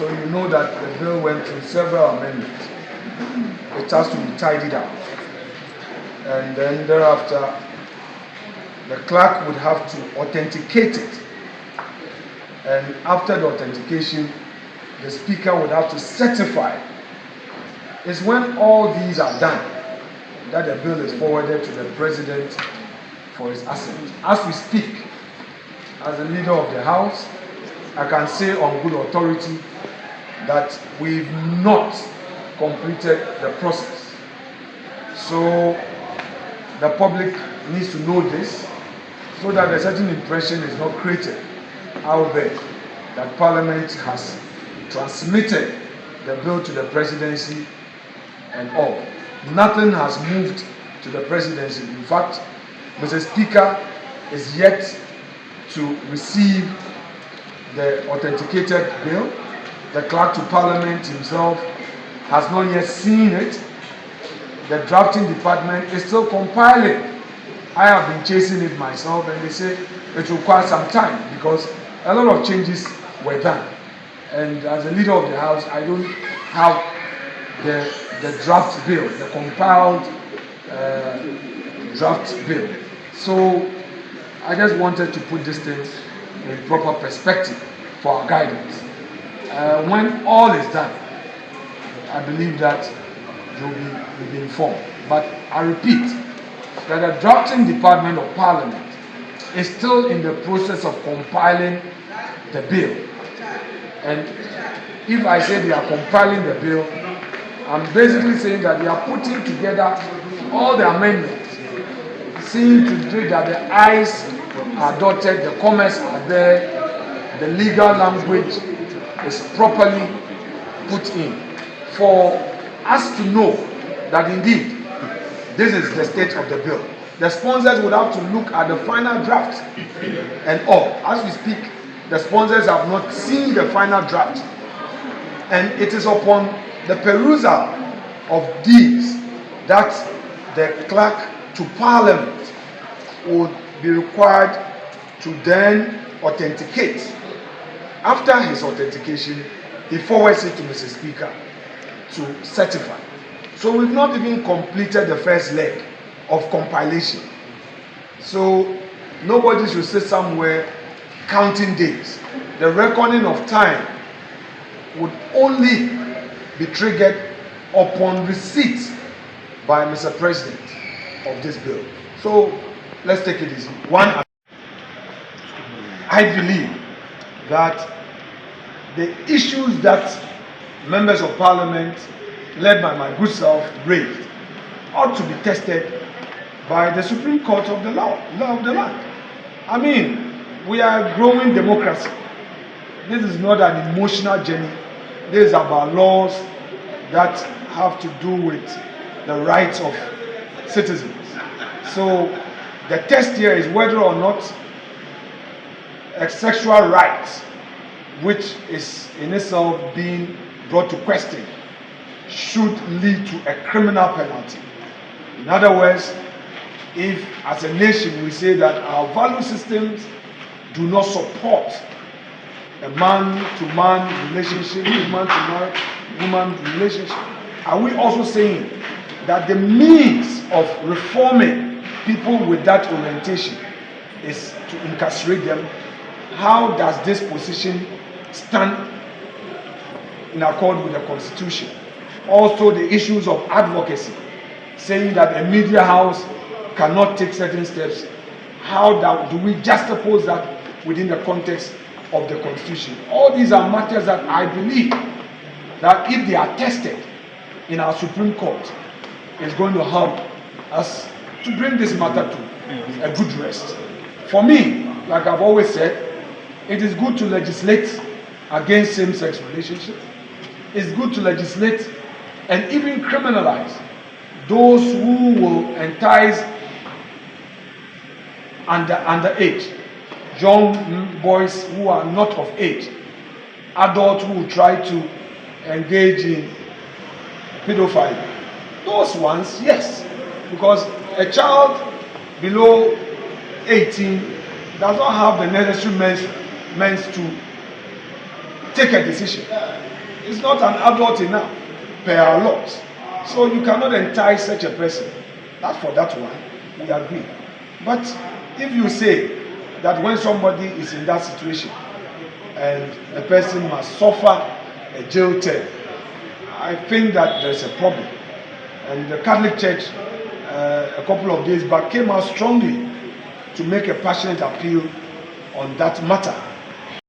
So you know that the bill went through several amendments. It has to be tidied up. And then thereafter, the clerk would have to authenticate it. And after the authentication, the speaker would have to certify. It's when all these are done that the bill is forwarded to the president for his assent. As we speak, as the leader of the House, I can say on good authority that we've not completed the process. So the public needs to know this so that a certain impression is not created out there that Parliament has transmitted the bill to the presidency and all. Nothing has moved to the presidency. In fact, Mr. Speaker is yet to receive the authenticated bill. The clerk to Parliament himself has not yet seen it. The drafting department is still compiling. I have been chasing it myself, and they say it will require some time because a lot of changes were done. And as a leader of the House, I don't have the draft bill, the compiled draft bill. So I just wanted to put this thing in proper perspective for our guidance. When all is done, I believe that you'll be informed. But I repeat that the drafting department of Parliament is still in the process of compiling the bill. And if I say they are compiling the bill, I'm basically saying that they are putting together all the amendments, seeing to it that the I's are dotted, the commas are there, the legal language is properly put in, for us to know that indeed this is the state of the bill. The sponsors would have to look at the final draft and all. As we speak, the sponsors have not seen the final draft, and it is upon the perusal of these that the clerk to Parliament would be required to then authenticate. After his authentication, he forwards it to Mr. Speaker to certify. So we've not even completed the first leg of compilation. So nobody should sit somewhere counting days. The reckoning of time would only be triggered upon receipt by Mr. President of this bill. So let's take it easy. One, I believe that the issues that members of Parliament, led by my good self, raised ought to be tested by the Supreme Court of the law of the land. I mean, we are a growing democracy. This is not an emotional journey. This is about laws that have to do with the rights of citizens. So the test here is whether or not a sexual right, which is in itself being brought to question, should lead to a criminal penalty. In other words, if as a nation we say that our value systems do not support a man-to-man relationship, woman-to-woman relationship, are we also saying that the means of reforming people with that orientation is to incarcerate them? How does this position stand in accord with the Constitution? Also, the issues of advocacy, saying that a media house cannot take certain steps. How do we juxtapose that within the context of the Constitution? All these are matters that I believe that if they are tested in our Supreme Court, is going to help us to bring this matter to a good rest. For me, like I've always said, it is good to legislate against same-sex relationships. It's good to legislate and even criminalize those who will entice underage, young boys who are not of age, adults who try to engage in pedophilia. Those ones, yes, because a child below 18 does not have the necessary means to take a decision. It's not an adult enough per our laws. So you cannot entice such a person. That's for that one, we agree. But if you say that when somebody is in that situation and the person must suffer a jail term, I think that there's a problem. And the Catholic Church, a couple of days back, came out strongly to make a passionate appeal on that matter.